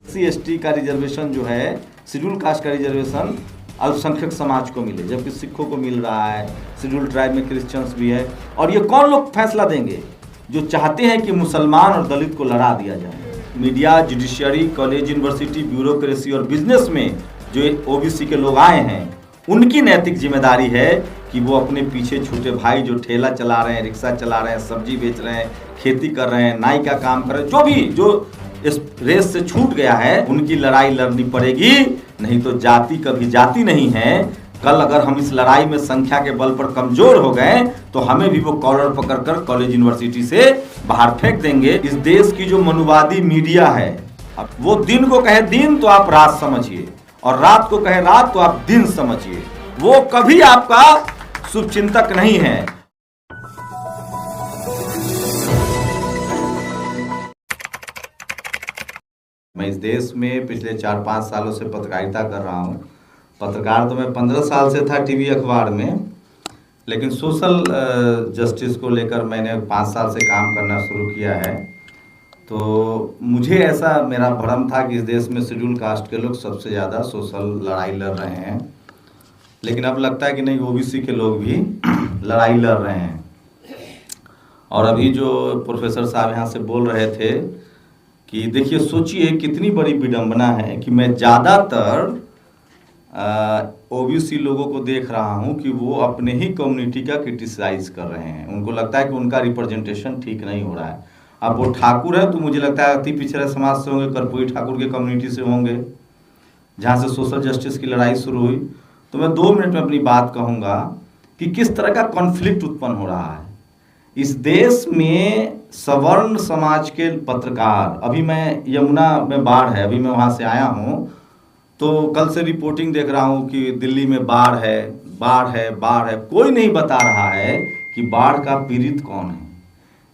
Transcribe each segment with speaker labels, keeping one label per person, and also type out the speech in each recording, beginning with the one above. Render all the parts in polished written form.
Speaker 1: SC/ST का reservation जो है, शेड्यूल कास्ट का रिजर्वेशन अल्पसंख्यक समाज को मिले, जबकि सिखों को मिल रहा है, शेड्यूल ट्राइब में क्रिश्चियंस भी है। और ये कौन लोग फैसला देंगे? जो चाहते हैं कि मुसलमान और दलित को लड़ा दिया जाए। Media, judiciary, college, university, bureaucracy और बिजनेस में जो ओबीसी के लोग आए हैं, उनकी नैतिक जिम्मेदारी है कि वो अपने पीछे छोटे भाई जो ठेला चला रहे हैं, रिक्शा चला रहे हैं, सब्जी बेच रहे हैं, खेती कर रहे हैं, नाई का काम कर रहे हैं, जो भी जो इस रेस से छूट गया है, उनकी लड़ाई लड़नी पड़ेगी। नहीं तो जाति कभी जाति नहीं है। कल अगर हम इस लड़ाई में संख्या के बल पर कमजोर हो गए तो हमें भी वो कॉलर पकड़कर कॉलेज यूनिवर्सिटी से बाहर फेंक देंगे। इस देश की जो मनुवादी मीडिया है, वो दिन को कहे दिन तो आप रात समझिए, और रात को कहे रात तो आप दिन समझिए। वो कभी आपका शुभचिंतक नहीं है। मैं इस देश में पिछले 4-5 सालों से पत्रकारिता कर रहा हूँ। पत्रकार तो मैं 15 साल से था टीवी अखबार में, लेकिन सोशल जस्टिस को लेकर मैंने 5 साल से काम करना शुरू किया है। तो मुझे ऐसा मेरा भ्रम था कि इस देश में शेड्यूल कास्ट के लोग सबसे ज़्यादा सोशल लड़ाई लड़ रहे हैं, लेकिन अब लगता है कि नहीं, ओबीसी के लोग भी लड़ाई लड़ रहे हैं। और अभी जो प्रोफेसर साहब यहाँ से बोल रहे थे कि देखिए, सोचिए कितनी बड़ी विडंबना है कि मैं ज़्यादातर ओबीसी लोगों को देख रहा हूं कि वो अपने ही कम्युनिटी का क्रिटिसाइज कर रहे हैं। उनको लगता है कि उनका रिप्रेजेंटेशन ठीक नहीं हो रहा है। अब वो ठाकुर है तो मुझे लगता है अति पिछड़े समाज से होंगे, कर्पूरी ठाकुर के कम्युनिटी से होंगे, जहां से सोशल जस्टिस की लड़ाई शुरू हुई। तो मैं 2 मिनट में अपनी बात कहूँगा कि किस तरह का कॉन्फ्लिक्ट उत्पन्न हो रहा है इस देश में। सवर्ण समाज के पत्रकार, अभी मैं यमुना में बाढ़ है, अभी मैं वहाँ से आया हूँ, तो कल से रिपोर्टिंग देख रहा हूँ कि दिल्ली में बाढ़ है, बाढ़ है, बाढ़ है। कोई नहीं बता रहा है कि बाढ़ का पीड़ित कौन है।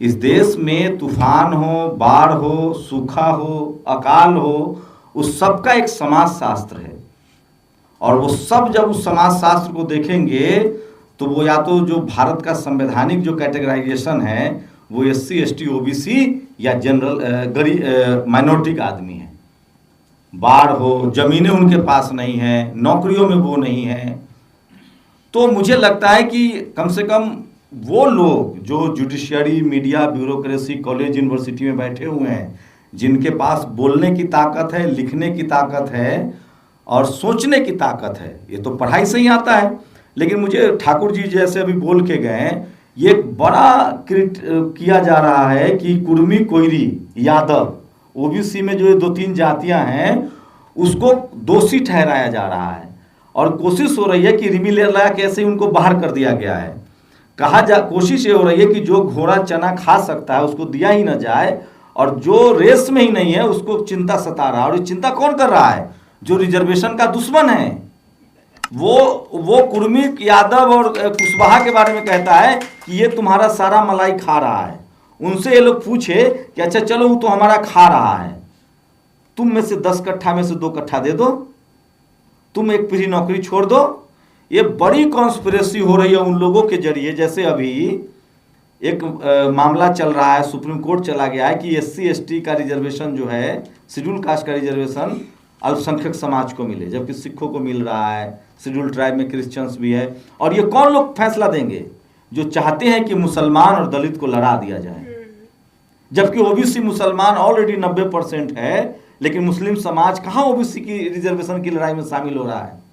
Speaker 1: इस देश में तूफान हो, बाढ़ हो, सूखा हो, अकाल हो, उस सब का एक समाजशास्त्र है। और वो सब जब उस समाजशास्त्र को देखेंगे तो वो या तो जो भारत का संवैधानिक जो कैटेगराइजेशन है वो SC/ST OBC या जनरल गरीब माइनॉरिटी का आदमी है। बाढ़ हो, जमीनें उनके पास नहीं है, नौकरियों में वो नहीं है। तो मुझे लगता है कि कम से कम वो लोग जो judiciary, media, bureaucracy, college, university में बैठे हुए हैं, जिनके पास बोलने की ताकत है, लिखने की ताकत है और सोचने की ताकत है, ये तो पढ़ाई से ही आता है। लेकिन मुझे ठाकुर जी जैसे अभी बोल के गए, ये बड़ा किया जा रहा है कि कुर्मी, कोयरी, यादव, ओबीसी में जो 2-3 जातियां हैं उसको दोषी ठहराया जा रहा है। और कोशिश हो रही है कि रिमी लगा कैसे उनको बाहर कर दिया गया है। कोशिश ये हो रही है कि जो घोड़ा चना खा सकता है उसको दिया ही ना जाए, और जो रेस में ही नहीं है उसको चिंता सता रहा है। और ये चिंता कौन कर रहा है? जो रिजर्वेशन का दुश्मन है। वो कुर्मी, यादव और कुशवाहा के बारे में कहता है कि ये तुम्हारा सारा मलाई खा रहा है। उनसे ये लोग पूछे कि अच्छा चलो, वो तो हमारा खा रहा है, तुम में से 10 कट्ठा में से 2 कट्ठा दे दो, तुम एक पीढ़ी नौकरी छोड़ दो। ये बड़ी कॉन्स्पिरेसी हो रही है उन लोगों के जरिए। जैसे अभी एक मामला चल रहा है, सुप्रीम कोर्ट चला गया है कि SC/ST का रिजर्वेशन जो है, शेड्यूल कास्ट का रिजर्वेशन अल्पसंख्यक समाज को मिले, जबकि सिखों को मिल रहा है, शेड्यूल ट्राइब में क्रिश्चियंस भी है। और ये कौन लोग फैसला देंगे? जो चाहते हैं कि मुसलमान और दलित को लड़ा दिया जाए, जबकि ओबीसी मुसलमान ऑलरेडी 90% है, लेकिन मुस्लिम समाज कहाँ ओबीसी की रिजर्वेशन की लड़ाई में शामिल हो रहा है।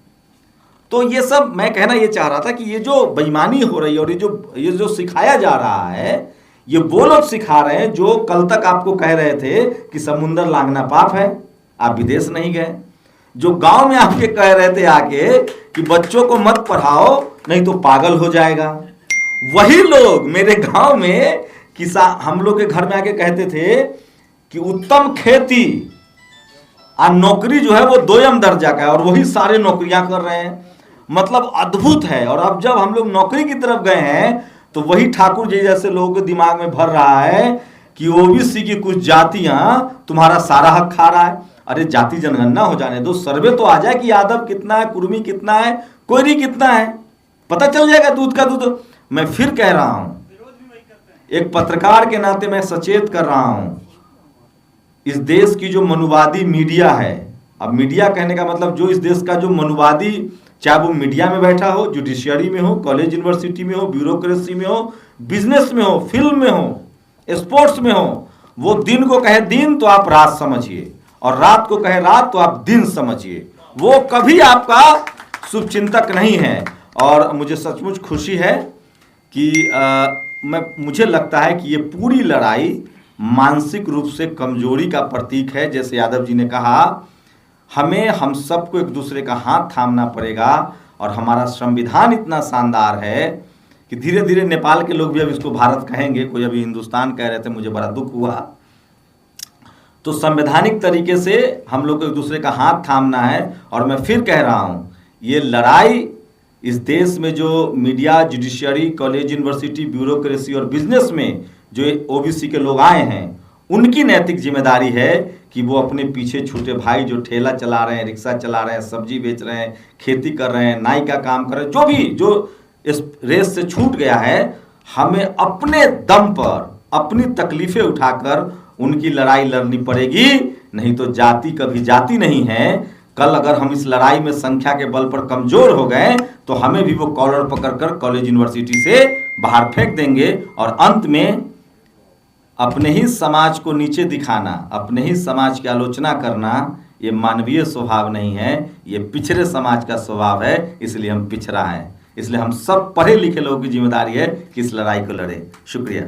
Speaker 1: तो ये सब मैं कहना ये चाह रहा था कि ये जो बेईमानी हो रही है और ये जो सिखाया जा रहा है, ये वो लोग सिखा रहे हैं जो कल तक आपको कह रहे थे कि समुंदर लांघना पाप है, आप विदेश नहीं गए। जो गांव में आपके कह रहे थे आके कि बच्चों को मत पढ़ाओ नहीं तो पागल हो जाएगा, वही लोग मेरे गांव में हम लोग के घर में आके कहते थे कि उत्तम खेती और नौकरी जो है वो 2म दर्जा का है, और वही सारे नौकरियां कर रहे हैं। मतलब अद्भुत है। और अब जब हम लोग नौकरी की तरफ गए हैं तो वही ठाकुर जी जैसे लोगों के दिमाग में भर रहा है कि ओबीसी की कुछ जातियां तुम्हारा सारा हक खा रहा है। अरे जाति जनगणना हो जाने दो, सर्वे तो आ जाए कि यादव कितना है, कुर्मी कितना है, कोयरी कितना है, पता चल जाएगा दूध का दूध। मैं फिर कह रहा हूं, एक पत्रकार के नाते मैं सचेत कर रहा हूं इस देश की जो मनुवादी मीडिया है, अब मीडिया कहने का मतलब जो इस देश का जो मनुवादी, चाहे वो मीडिया में बैठा हो, जुडिशियरी में हो, कॉलेज यूनिवर्सिटी में हो, ब्यूरोक्रेसी में हो, बिजनेस में हो, फिल्म में हो, स्पोर्ट्स में हो, वो दिन को कहे दिन तो आप रात समझिए, और रात को कहे रात तो आप दिन समझिए, वो कभी आपका शुभचिंतक नहीं है। और मुझे सचमुच खुशी है कि मुझे लगता है कि ये पूरी लड़ाई मानसिक रूप से कमजोरी का प्रतीक है। जैसे यादव जी ने कहा, हम सबको एक दूसरे का हाथ थामना पड़ेगा, और हमारा संविधान इतना शानदार है कि धीरे धीरे नेपाल के लोग भी अब इसको भारत कहेंगे, कोई अभी हिंदुस्तान कह रहे थे, मुझे बड़ा दुख हुआ। तो संवैधानिक तरीके से हम लोग को एक दूसरे का हाथ थामना है। और मैं फिर कह रहा हूं, ये लड़ाई इस देश में जो media, judiciary, college university, bureaucracy और बिजनेस में जो ओबीसी के लोग आए हैं, उनकी नैतिक जिम्मेदारी है कि वो अपने पीछे छूटे भाई जो ठेला चला रहे हैं, रिक्शा चला रहे हैं, सब्जी बेच रहे हैं, खेती कर रहे हैं, नाई का काम कर रहे हैं, जो भी जो इस रेस से छूट गया है, हमें अपने दम पर अपनी तकलीफें उठाकर उनकी लड़ाई लड़नी पड़ेगी। नहीं तो जाति कभी जाति नहीं है। कल अगर हम इस लड़ाई में संख्या के बल पर कमजोर हो गए तो हमें भी वो कॉलर पकड़कर कॉलेज यूनिवर्सिटी से बाहर फेंक देंगे, और अंत में अपने ही समाज को नीचे दिखाना, अपने ही समाज की आलोचना करना, ये मानवीय स्वभाव नहीं है, ये पिछड़े समाज का स्वभाव है। इसलिए हम पिछड़ा हैं, इसलिए हम सब पढ़े लिखे लोगों की जिम्मेदारी है कि इस लड़ाई को लड़े। शुक्रिया।